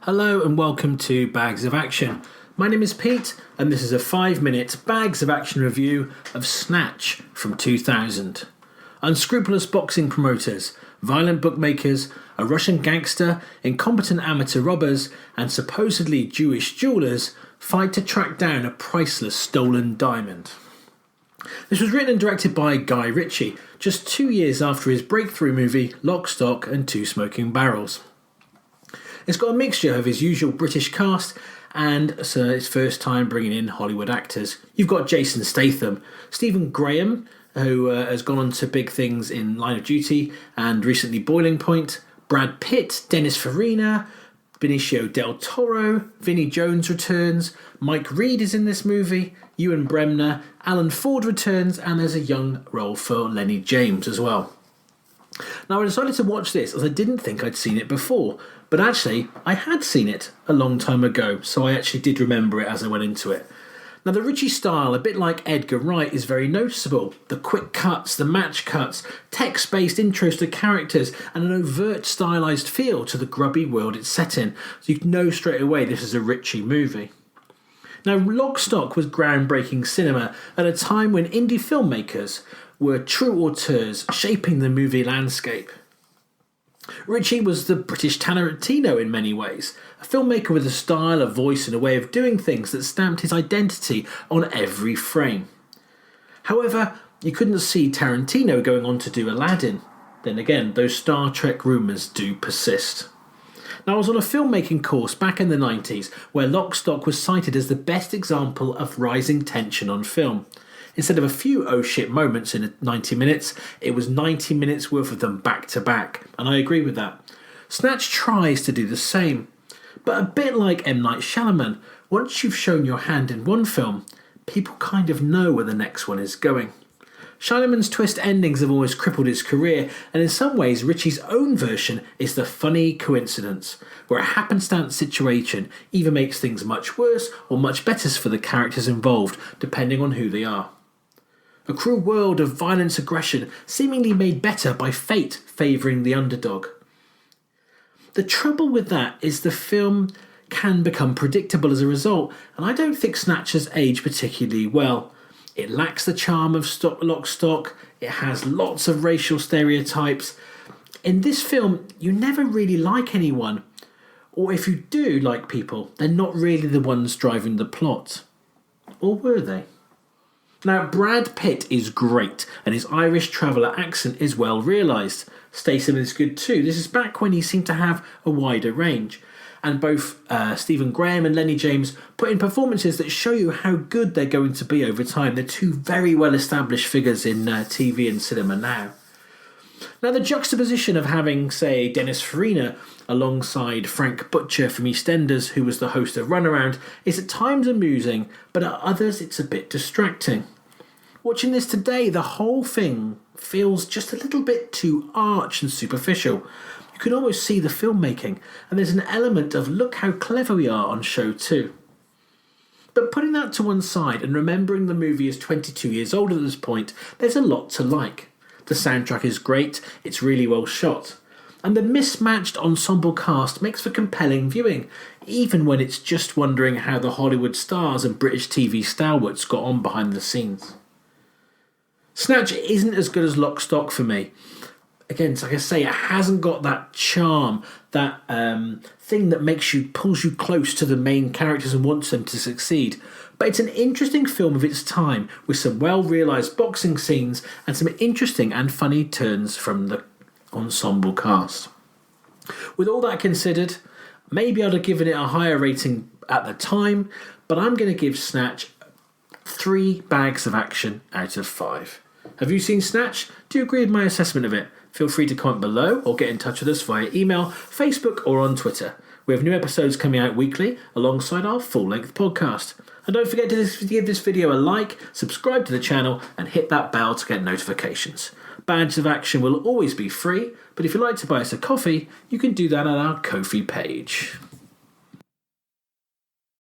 Hello and welcome to Bags of Action. My name is Pete and this is a 5-minute Bags of Action review of Snatch from 2000. Unscrupulous boxing promoters, violent bookmakers, a Russian gangster, incompetent amateur robbers and supposedly Jewish jewelers fight to track down a priceless stolen diamond. This was written and directed by Guy Ritchie just 2 years after his breakthrough movie Lock, Stock and Two Smoking Barrels. It's got a mixture of his usual British cast and its first time bringing in Hollywood actors. You've got Jason Statham, Stephen Graham, who has gone on to big things in Line of Duty and recently Boiling Point, Brad Pitt, Dennis Farina, Benicio del Toro, Vinnie Jones returns, Mike Reed is in this movie, Ewan Bremner, Alan Ford returns, and there's a young role for Lenny James as well. Now I decided to watch this as I didn't think I'd seen it before, but actually I had seen it a long time ago, so I actually did remember it as I went into it. Now the Ritchie style, a bit like Edgar Wright, is very noticeable. The quick cuts, the match cuts, text-based intros to characters, and an overt stylised feel to the grubby world it's set in, so you know straight away this is a Ritchie movie. Now Lock, Stock was groundbreaking cinema at a time when indie filmmakers were true auteurs shaping the movie landscape. Ritchie was the British Tarantino in many ways, a filmmaker with a style, a voice and a way of doing things that stamped his identity on every frame. However, you couldn't see Tarantino going on to do Aladdin. Then again, those Star Trek rumours do persist. Now I was on a filmmaking course back in the 90s where Lock, Stock was cited as the best example of rising tension on film. Instead of a few oh shit moments in 90 minutes, it was 90 minutes worth of them back to back, and I agree with that. Snatch tries to do the same, but a bit like M. Night Shyamalan, once you've shown your hand in one film, people kind of know where the next one is going. Shyamalan's twist endings have always crippled his career, and in some ways Ritchie's own version is the funny coincidence, where a happenstance situation either makes things much worse or much better for the characters involved, depending on who they are. A cruel world of violence aggression seemingly made better by fate favouring the underdog. The trouble with that is the film can become predictable as a result, and I don't think Snatch has aged particularly well. It lacks the charm of Lock, Stock, it has lots of racial stereotypes. In this film, you never really like anyone, or if you do like people, they're not really the ones driving the plot. Or were they? Now, Brad Pitt is great, and his Irish traveller accent is well realised. Statham is good too. This is back when he seemed to have a wider range. And both Stephen Graham and Lenny James put in performances that show you how good they're going to be over time. They're two very well-established figures in TV and cinema now. Now, the juxtaposition of having, say, Dennis Farina alongside Frank Butcher from EastEnders, who was the host of Runaround, is at times amusing, but at others it's a bit distracting. Watching this today, the whole thing feels just a little bit too arch and superficial. You can almost see the filmmaking, and there's an element of look how clever we are on show too. But putting that to one side and remembering the movie is 22 years old at this point, there's a lot to like. The soundtrack is great, it's really well shot, and the mismatched ensemble cast makes for compelling viewing, even when it's just wondering how the Hollywood stars and British TV stalwarts got on behind the scenes. Snatch isn't as good as Lock, Stock for me. Again, like I say, it hasn't got that charm, that thing that pulls you close to the main characters and wants them to succeed. But it's an interesting film of its time, with some well-realised boxing scenes and some interesting and funny turns from the ensemble cast. With all that considered, maybe I'd have given it a higher rating at the time, but I'm going to give Snatch 3 bags of action out of 5. Have you seen Snatch? Do you agree with my assessment of it? Feel free to comment below or get in touch with us via email, Facebook or on Twitter. We have new episodes coming out weekly alongside our full-length podcast. And don't forget to give this video a like, subscribe to the channel and hit that bell to get notifications. Bags of Action will always be free, but if you'd like to buy us a coffee, you can do that on our Ko-fi page.